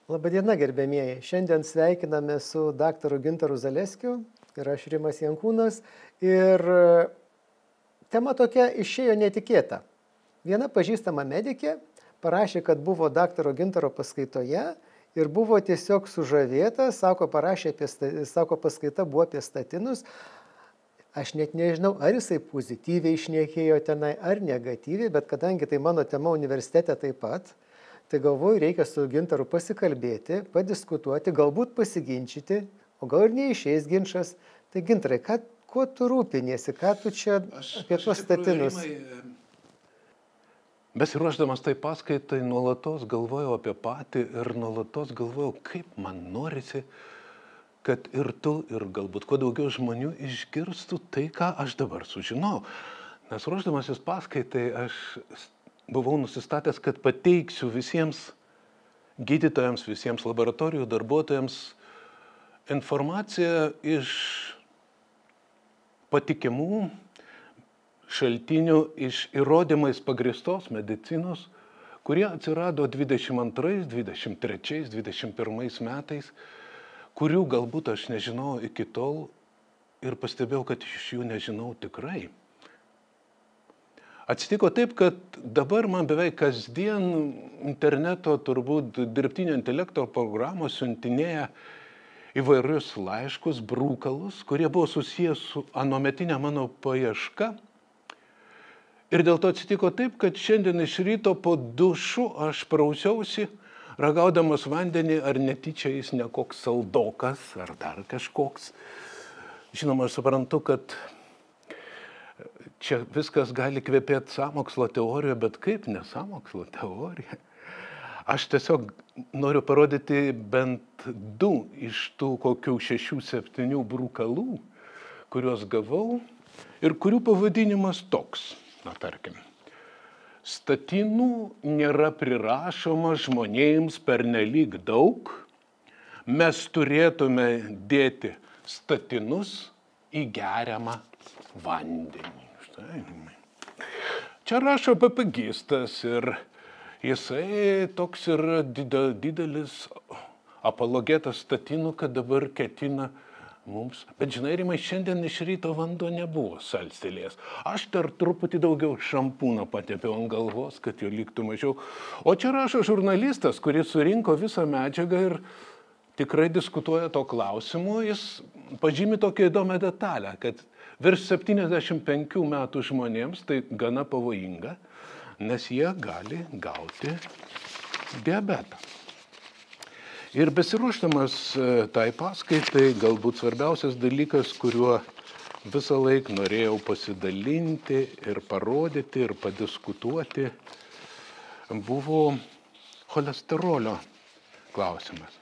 Labadiena, gerbėmieji. Šiandien sveikiname su daktaru Gintaru Zaleskiu ir aš Rimas Jankūnas. Ir tema tokia išėjo netikėta. Viena pažįstama medikė parašė, kad buvo daktaro Gintaro paskaitoje ir buvo tiesiog sužavėta, sako, paskaita buvo apie statinus. Aš net nežinau, ar jisai pozityviai šnekėjo tenai, ar negatyviai, bet kadangi tai mano tema universitete taip pat, tai galvoju, reikia su Gintaru pasikalbėti, padiskutuoti, galbūt pasiginčyti, o gal ir neišeis ginčas. Tai Gintarai, kuo tu rūpiniesi, ką tu čia apie tuos statinus? Besiruošdamas tai paskaitai, nuolatos galvojau apie patį ir nuolatos galvojau, kaip man norisi, kad ir tu, ir galbūt kuo daugiau žmonių išgirstų tai, ką aš dabar sužinau. Nes ruošdamasis paskaitai aš buvau nusistatęs, kad pateiksiu visiems gydytojams, visiems laboratorijų darbuotojams informaciją iš patikimų šaltinių, iš įrodymais pagrįstos medicinos, kurie atsirado 22, 23, 21 metais, kurių galbūt aš nežinau iki tol ir pastebėjau, kad iš jų nežinau tikrai. Atsitiko taip, kad dabar man beveik kasdien interneto, turbūt dirbtinio intelekto programos siuntinėja įvairius laiškus, brūkalus, kurie buvo susijęs su anuometinė mano paieška. Ir dėl to atsitiko taip, kad šiandien iš ryto po dušu aš prausiausi, ragaudamas vandenį, ar netyčia jis ne koks saldokas, ar dar kažkoks. Žinoma, aš suprantu, kad čia viskas gali kvepėti sąmokslo teoriją, bet kaip ne sąmokslo teorija? Aš tiesiog noriu parodyti bent 2 iš tų kokių 6-7 brūkalų, kuriuos gavau ir kurių pavadinimas toks. Na, tarkim, statinų nėra prirašoma žmonėms pernelyg daug, mes turėtume dėti statinus į geriamą vandenį. Štai. Čia rašo papagistas ir jisai toks yra didelis apologetas statinų, kad dabar ketina mums. Bet žinai, Rimai, šiandien iš ryto vanduo nebuvo salstelėjęs. Aš dar truputį daugiau šampūno patepiau ant galvos, kad jo liktų mažiau. O čia rašo žurnalistas, kuris surinko visą medžiagą ir tikrai diskutuoja to klausimu. Jis pažymi tokią įdomią detalę, kad virš 75 metų žmonėms tai gana pavojinga, nes jie gali gauti diabetą. Ir besiruošdamas tai paskaitai, galbūt svarbiausias dalykas, kuriuo visą laiką norėjau pasidalinti ir parodyti ir padiskutuoti, buvo cholesterolio klausimas.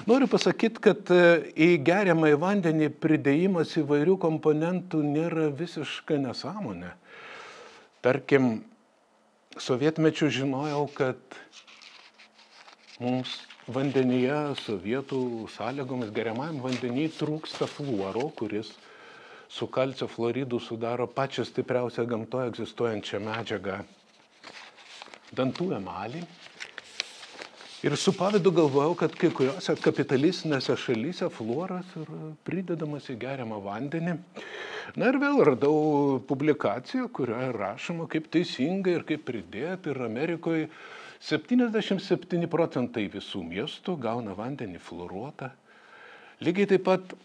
Noriu pasakyti, kad į geriamą į vandenį pridėjimas įvairių komponentų nėra visiška nesąmonė. Tarkim, sovietmečiu žinojau, kad mums vandenyje, sovietų sąlygomis geriamajam vandenį trūksta fluoro, kuris su kalcio fluoridu sudaro pačią stipriausią gamtoje egzistuojančią medžiagą dantų emalį. Ir su pavydu galvojau, kad kai kuriuose kapitalistinėse šalyse fluoras yra pridedamas į geriamą vandenį. Na ir vėl radau publikaciją, kurioje rašoma, kaip teisingai ir kaip pridėti. Ir Amerikoje 77% visų miestų gauna vandenį fluoruotą. Lygiai taip pat,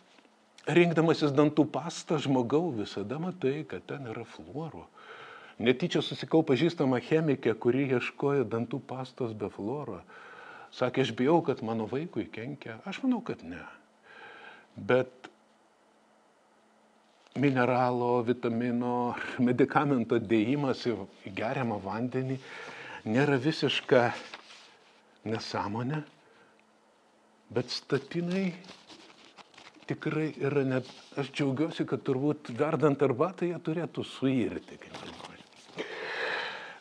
rinkdamasis dantų pastą, žmogau visada matai, kad ten yra fluoro. Netyčia susikau pažįstamą chemikę, kuri ieškojo dantų pastos be fluoro. Sakė, aš bijau, kad mano vaikui kenkia. Aš manau, kad ne. Bet mineralo, vitamino, medikamento dėjimas į geriamą vandenį nėra visiška nesąmonė, bet statinai tikrai yra net, aš džiaugiuosi, kad turbūt verdant arbatą jie turėtų suirti.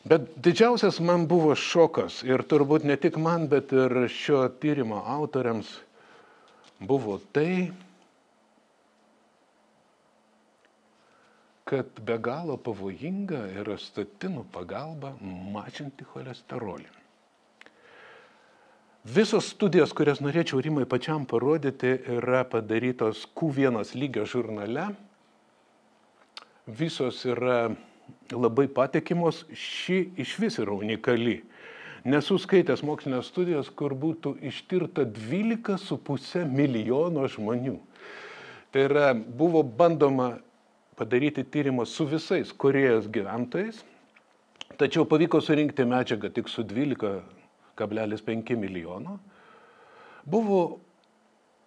Bet didžiausias man buvo šokas ir turbūt ne tik man, bet ir šio tyrimo autoriams buvo tai, kad be galo pavojinga yra statinų pagalba mažinti cholesterolį. Visos studijos, kurias norėčiau Rimai pačiam parodyti, yra padarytos Q1 lygio žurnale. Visos yra labai patikimos, ši išvis yra unikali. Nesu skaitęs mokslinės studijos, kur būtų ištirta 12,5 milijono žmonių. Tai yra, buvo bandoma padaryti tyrimą su visais Korėjos gyventojais, tačiau pavyko surinkti medžiagą tik su 12,5 milijono. Buvo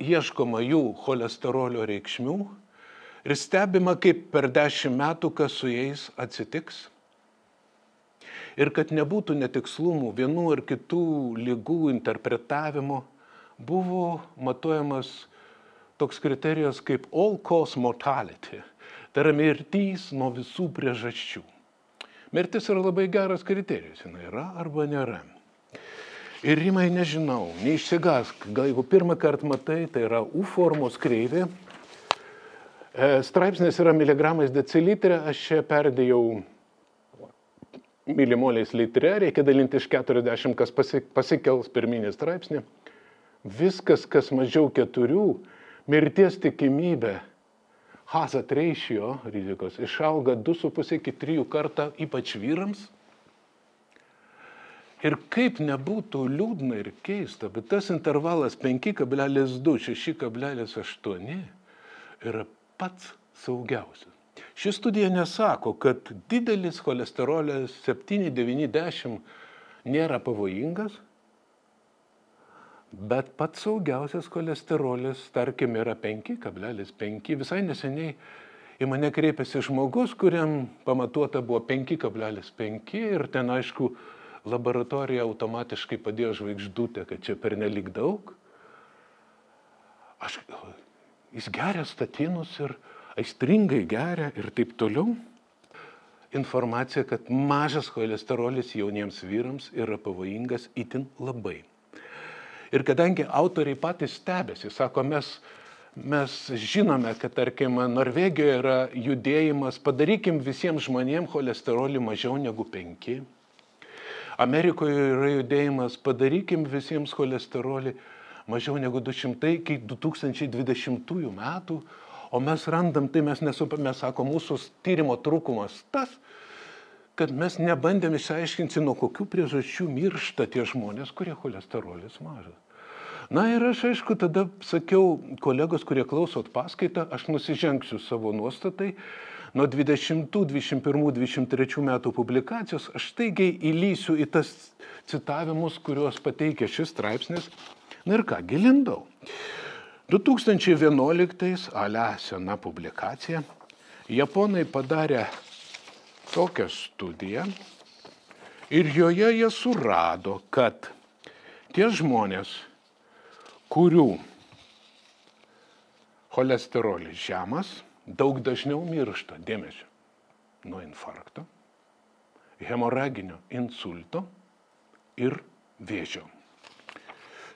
ieškoma jų cholesterolio reikšmių ir stebima, kaip per 10 metų, kas su jais atsitiks. Ir kad nebūtų netikslumų vienų ar kitų ligų interpretavimo, buvo matuojamas toks kriterijus kaip all-cause mortality. Tai yra mirtis nuo visų priežasčių. Mirtis yra labai geras kriterijus, jinai yra arba nėra. Ir Rimai, nežinau, neišsigask, gal jeigu pirmą kartą matai, tai yra U formos kreivė. Straipsnis yra miligramais decilitre, aš čia perdėjau milimoliais litre, reikia dalinti iš 40, kas pasikels pirminį straipsnį. Viskas, kas mažiau 4, mirties tikimybė, hazard ratio rizikos, išauga 2,5 iki 3 kartą, ypač vyrams. Ir kaip nebūtų liūdna ir keista, bet tas intervalas 5,2, 6,8 yra pats saugiausias. Ši studija nesako, kad didelis cholesterolis 7-90 nėra pavojingas, bet pats saugiausias cholesterolis, tarkim, yra 5,5. Visai neseniai į mane kreipėsi žmogus, kuriam pamatuota buvo 5,5 ir ten, aišku, laboratorija automatiškai padėjo žvaigždutę, kad čia pernelyg daug. Jis geria statinus ir aistringai geria ir taip toliau. Informacija, kad mažas cholesterolis jauniems vyrams yra pavojingas itin labai. Ir kadangi autoriai patys stebėsi, sako, mes žinome, kad, tarkim, Norvegijoje yra judėjimas, padarykim visiems žmonėms cholesterolį mažiau negu 5. Amerikoje yra judėjimas, padarykim visiems cholesterolį mažiau negu 200 iki 2020 metų, o mes randam, tai mes sako, mūsų tyrimo trūkumas tas, kad mes nebandėm išsiaiškinti, nuo kokių priežasčių miršta tie žmonės, kurie cholesterolis mažas. Na ir aš, aišku, tada sakiau, kolegos, kurie klausot paskaitą, aš nusižengsiu savo nuostatai. Nuo 20, 21, 23 metų publikacijos aš staigiai įlysiu į tas citavimus, kuriuos pateikė šis straipsnis. Na ir ką, gilindau. 2011, sena publikacija, japonai padarė tokią studiją ir joje jie surado, kad tie žmonės, kurių cholesterolis žemas, daug dažniau miršta, dėmesio, nuo infarkto, hemoraginio insulto ir vėžio.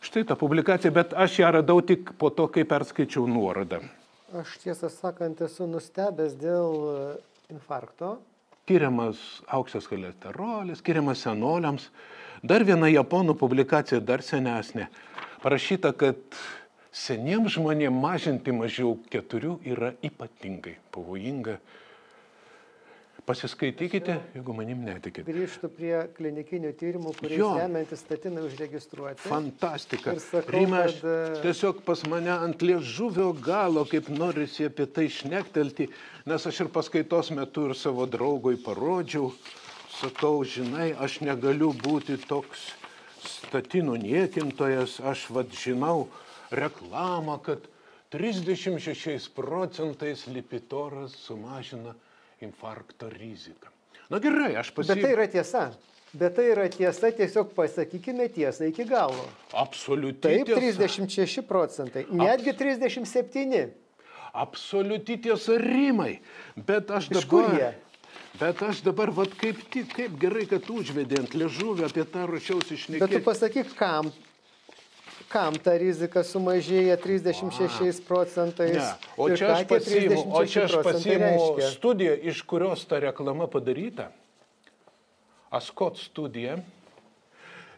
Štai ta publikacija, bet aš ją radau tik po to, kai perskaičiau nuorodą. Aš tiesą sakant esu nustebęs dėl infarkto. Skiriamas aukštas cholesterolis, skiriamas senoliams. Dar viena japonų publikacija, dar senesnė. Parašyta, kad seniems žmonėms mažinti mažiau 4 yra ypatingai pavojinga. Pasiskaitykite, jeigu manim netikite. Grįžtu prie klinikinių tyrimų, kuriais remiantis statinai užregistruoti. Fantastika. Rima, tiesiog pas mane ant liežuvio galo, kaip norisi apie tai šnektelti, nes aš ir paskaitos metu ir savo draugui parodžiau. Sakau, žinai, aš negaliu būti toks statinų niekintojas, aš žinau reklamą, kad 36% lipitoras sumažina infarkto riziką. Na gerai, aš pasiėmiau. Bet tai yra tiesa. Bet tai yra tiesa, tiesiog pasakykime tiesą iki galo. Absoliuti tiesa. Taip, 36%, netgi 37%. Absoliuti tiesa, Rimai. Bet aš dabar... Iš kur jie? Bet aš dabar, kaip gerai, kad užvedė ant liežuvio, apie tą ruošiausi šnekėti. Bet tu pasakyk, kam ta rizika sumažėja 36%. Ne. O čia aš pasiimu studiją, iš kurios ta reklama padaryta. Ascot studija.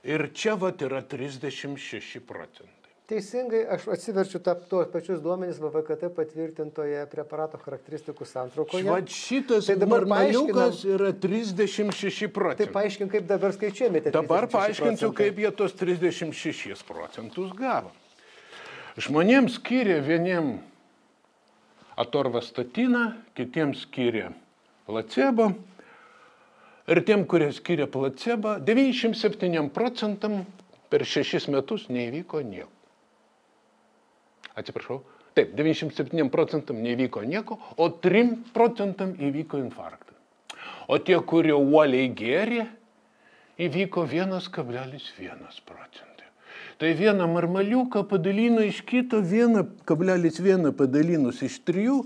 Ir čia vat yra 36 procentai. Teisingai, aš atsiverčiu tuos pačius duomenys VVKT patvirtintoje preparato charakteristikų santraukoje. Vat šitas Tai dabar marmaliukas yra 36 procentai. Tai paaiškink, kaip dabar skaičiuojame. Dabar paaiškinsiu, kaip jie tos 36 procentus gavo. Žmonėms skiria vieniem atorvastatiną, kitiems skiria placebo. Ir tiem, kurie skiria placebo, 97 procentam per 6 metus neįvyko nieko. Atsiprašau. Taip, 97 procentam neįvyko nieko, o 3 procentam įvyko infarktas. O tie, kurie uoliai gėrė, įvyko 1,1 procentai. Tai vieną marmaliuką padalino iš kito, 1,1 padalinus iš 3,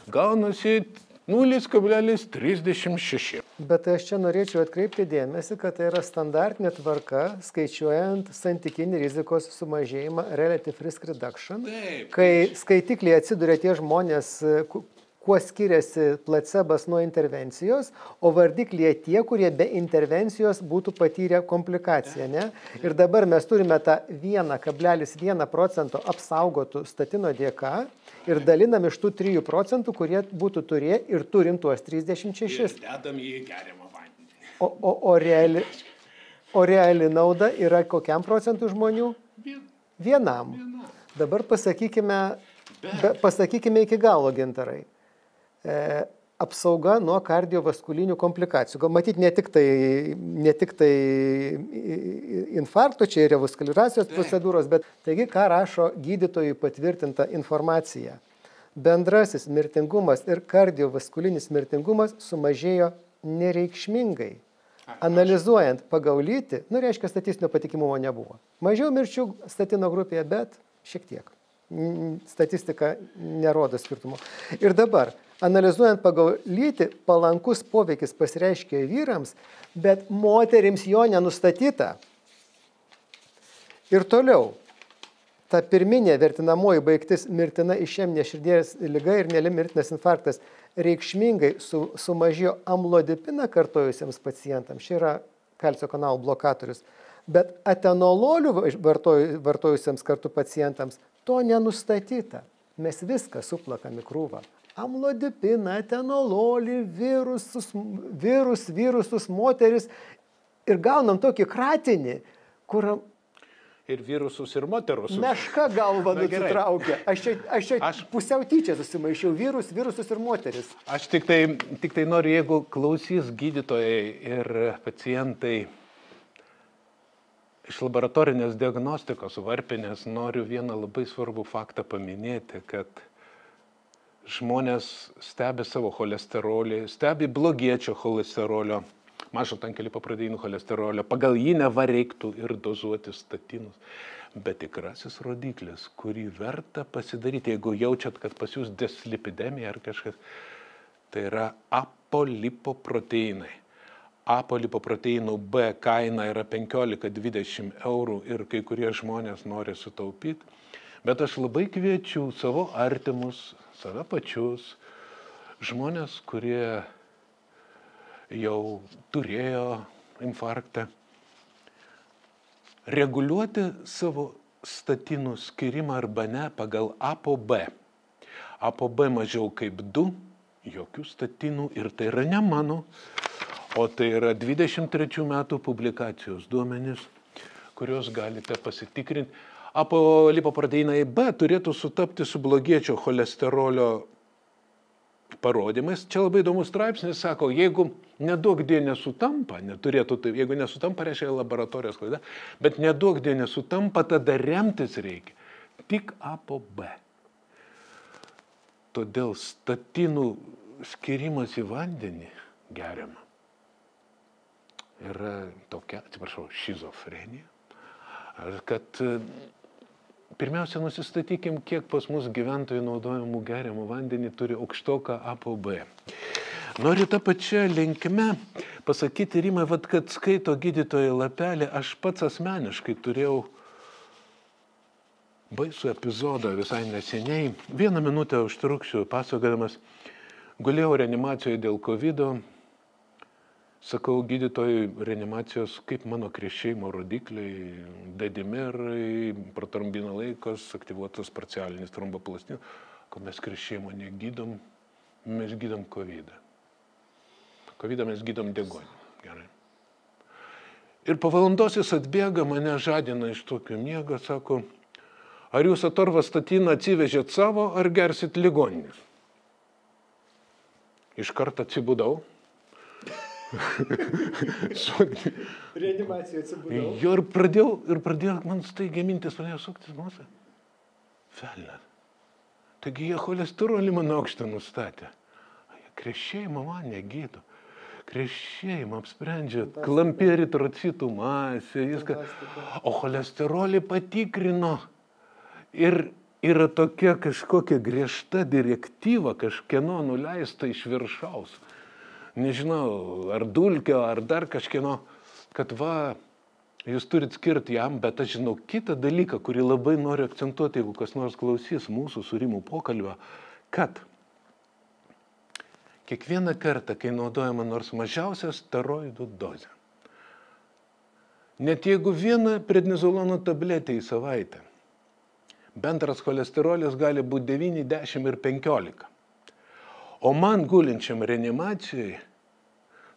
gaunasi 0,36. Bet aš čia norėčiau atkreipti dėmesį, kad tai yra standartinė tvarka, skaičiuojant santykinį rizikos sumažėjimą, relative risk reduction, kai skaitikliai atsiduria tie žmonės, kuo skiriasi placebas nuo intervencijos, o vardiklyje tie, kurie be intervencijos būtų patyrę komplikaciją. Ne? Ir dabar mes turime tą 1,1 procento apsaugotų statino dėka ir dalinam iš tų 3 procentų, kurie būtų turėję ir turim tuos 36. Ir dedam į geriamą vandenį. O reali nauda yra kokiam procentų žmonių? Vienam. Dabar pasakykime iki galo, Gintarai. Apsauga nuo kardiovaskulinių komplikacijų. Gal matyti ne tik tai infarkto, čia ir revaskulizacijos procedūros, bet taigi, ką rašo gydytojų patvirtinta informacija. Bendrasis mirtingumas ir kardiovaskulinis mirtingumas sumažėjo nereikšmingai. Analizuojant pagal lytį, reiškia, statistinio patikimumo nebuvo. Mažiau mirčių statino grupėje, bet šiek tiek. Statistika nerodo skirtumo. Ir dabar, analizuojant pagal lytį, palankus poveikis pasireiškia vyrams, bet moterims jo nenustatyta. Ir toliau, ta pirminė vertinamoji baigtis mirtina išeminė širdies liga ir nemirtinas infarktas reikšmingai sumažėjo amlodipiną kartojusiems pacientams. Čia yra kalcio kanalų blokatorius. Bet atenololių vartojusiems kartu pacientams to nenustatyta. Mes viską suplakam į krūvą. Amlodipiną, atenololį, virusus, moteris. Ir gaunam tokį kratinį, kur... Ir virusus, ir moterusus. Meška galva nusitraukia. Aš čia pusiau tyčia susimaišiau virusus ir moteris. Aš tik tai noriu, jeigu klausys gydytojai ir pacientai iš laboratorinės diagnostikos varpinės, noriu vieną labai svarbų faktą paminėti, kad žmonės stebi savo cholesterolį, stebi blogiečio cholesterolio, mažo tankelipoproteino cholesterolio, pagal jį neva reiktų ir dozuoti statinus. Bet tikrasis rodiklis, kurį verta pasidaryti, jeigu jaučiat, kad pas jūs dislipidemija ar kažkas, tai yra apolipoproteinai. Apolipoproteinų B kaina yra 15-20 eurų ir kai kurie žmonės nori sutaupyti. Bet aš labai kviečiu savo artimus, save pačius, žmonės, kurie jau turėjo infarktą, reguliuoti savo statinų skirimą arba ne pagal ApoB. ApoB mažiau kaip 2, jokių statinų ir tai yra ne mano. O tai yra 23 metų publikacijos duomenys, kuriuos galite pasitikrinti. Apolipoproteinai B turėtų sutapti su blogiečio cholesterolio parodymais. Čia labai įdomus straipsnis, sako, jeigu neduokdie nesutampa, jeigu nesutampa, reiškia laboratorijos klaida, bet neduokdie nesutampa, tada remtis reikia tik ApoB. Todėl statinų skirimas į vandenį geriama yra tokia, šizofrenija, kad pirmiausia nusistatykim, kiek pas mus gyventojų naudojamų geriamų vandenį turi aukštoką ApoB. Noriu tą pačią linkme pasakyti, Rimai, kad skaito gydytojai lapelį, aš pats asmeniškai turėjau baisų epizodą visai neseniai. 1 minutę užtruksiu pasakodamas, gulėjau reanimacijoje dėl COVID-o. Sakau gydytojui reanimacijos, kaip mano krešėjimo rodikliai, dedimirai, protrombino laikas, aktyvuotas parcialinis tromboplastinis, kad mes krešėjimo negydom, mes gydom COVID. COVID mes gydom degonį. Gerai. Ir po valandos jis atbėga, mane žadina iš tokio miego, sako, ar jūs atorvastatiną atsivežėt savo, ar gersit ligoninės? Iš karto atsibudau. Reanimacijoje atsibudau. Jo, ir pradėjo man staigiai mintis, pradėjo suktis mūsų. Velnet. Taigi jie cholesterolį man aukštą nustatė. Krešėjimą man negydo. Krešėjimą apsprendžia klampi eritrocitų masė. O cholesterolį patikrino. Ir yra tokia kažkokia griežta direktyva, kažkieno nuleista iš viršaus. Nežinau, ar dulkio, ar dar kažkieno, kad va, jūs turit skirti jam, bet aš žinau kitą dalyką, kurį labai noriu akcentuoti, jeigu kas nors klausys mūsų su Rimu pokalbio, kad kiekvieną kartą, kai naudojama nors mažiausia steroidų dozė, net jeigu vieną prednizolono tabletę į savaitę, bendras cholesterolis gali būti 9, 10 ir 15. O man gulinčiam reanimacijai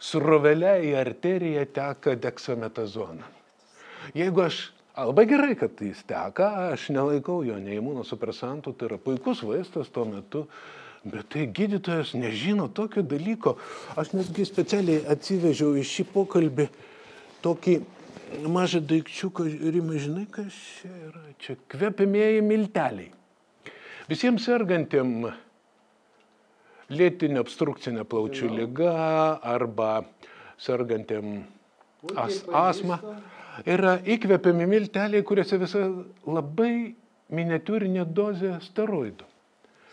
srovelė į arteriją teka deksametazoną. Jeigu labai gerai, kad jis teka, aš nelaikau jo nei imunosupresantų, tai yra puikus vaistas tuo metu, bet tai gydytojas nežino tokio dalyko. Aš netgi specialiai atsivežiau į šį pokalbį tokį mažą daikčiuką, Rimai, žinai, kas čia yra? Čia kvepiamieji milteliai. Visiems sergantiem lėtinė obstrukcinė plaučių liga arba sergantiem astma yra įkvepiami milteliai, kuriuose visa labai miniatiūrinė dozė steroidų.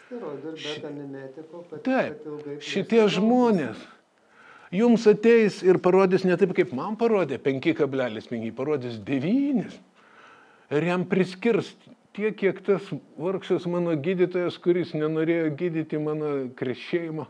Steroidų ir beta-mimetiko. Taip, šitie žmonės jums ateis ir parodys ne taip, kaip man parodė, 5,5, parodys 9. Ir jam priskirs tiek, kiek tas vargšas mano gydytojas, kuris nenorėjo gydyti mano krešėjimo.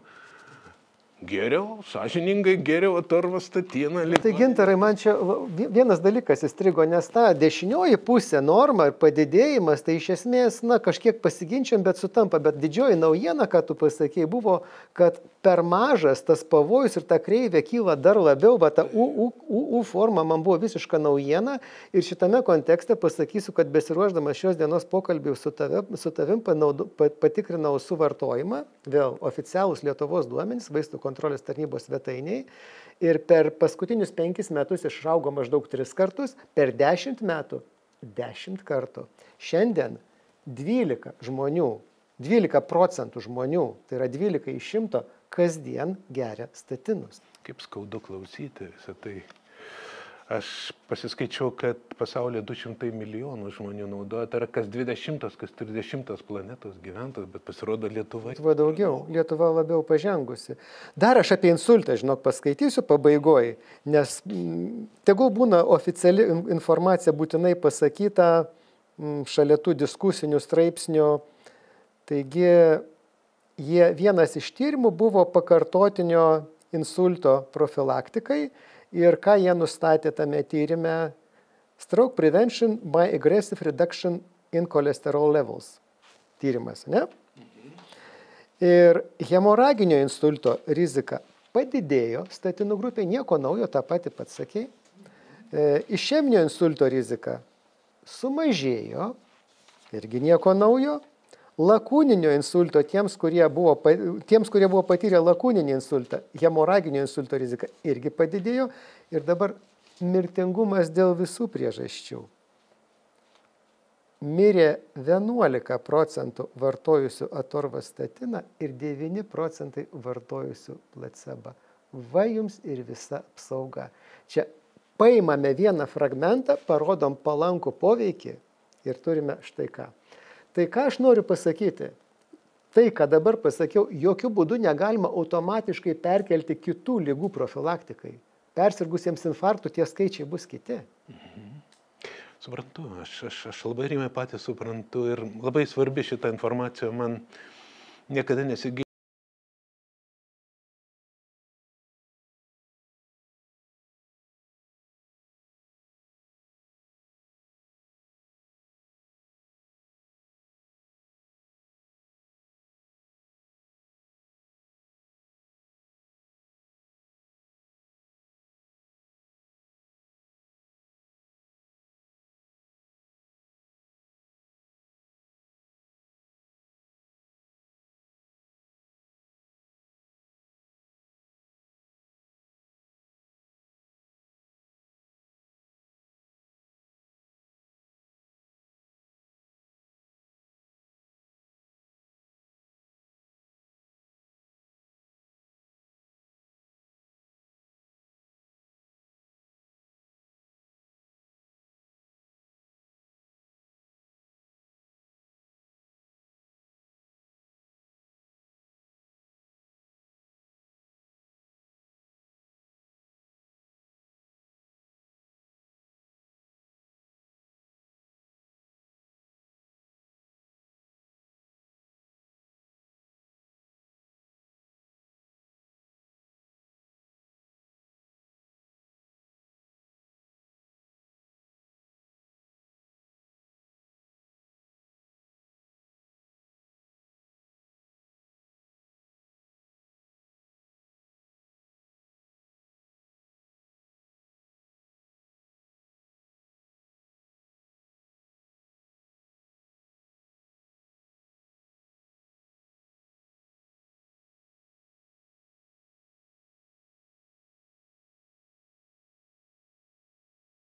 Geriau, sąžiningai geriau atorvastatiną. Tai Gintarai, man čia vienas dalykas įstrigo, nes ta dešinioji pusė norma ir padidėjimas, tai iš esmės, kažkiek pasiginčiam, bet sutampa. Bet didžioji naujiena, ką tu pasakėjai, buvo, kad per mažas tas pavojus ir ta kreivė kyla dar labiau, bet ta U forma man buvo visiška naujiena. Ir šitame kontekste pasakysiu, kad besiruošdamas šios dienos pokalbį su tavim patikrinau suvartojimą, vėl oficialūs Lietuvos duomenys, vaistų kontrolės tarnybos svetainiai, ir per paskutinius 5 metus išaugo maždaug 3 kartus, per 10 metų 10 kartų. Šiandien 12 procentų žmonių, tai yra 12 iš 100, kasdien geria statinus. Kaip skaudu klausyti visą tai. Aš pasiskaičiau, kad pasaulyje 200 milijonų žmonių naudoja, tai yra kas 20, kas 30 planetos gyventojas, bet pasirodo Lietuva. Lietuva daugiau, Lietuva labiau pažengusi. Dar aš apie insultą, paskaitysiu pabaigoje, nes tegul būna oficiali informacija būtinai pasakyta šalia tų diskusinių straipsnių. Taigi, vienas iš tyrimų buvo pakartotinio insulto profilaktikai. Ir ką jie nustatė tame tyrime? Stroke prevention by aggressive reduction in cholesterol levels. Tyrimas, ne? Ir hemoraginio insulto rizika padidėjo statinų grupėje, nieko naujo, tą patį pats sakei. Išeminio insulto rizika sumažėjo, irgi nieko naujo. Lakūninio insulto tiems, kurie buvo patyrę lakūninį insultą, hemoraginio insulto rizika irgi padidėjo. Ir dabar mirtingumas dėl visų priežasčių. Mirė 11 procentų vartojusių atorvastatiną ir 9 procentai vartojusių placebą. Va jums ir visa apsauga. Čia paimame vieną fragmentą, parodom palankų poveikį ir turime štai ką. Tai ką aš noriu pasakyti? Tai, ką dabar pasakiau, jokių būdų negalima automatiškai perkelti kitų ligų profilaktikai. Persirgusiems infarktų tie skaičiai bus kiti. Suprantu, aš labai rimai patys suprantu ir labai svarbi šita informacija, man niekada nesigilinu.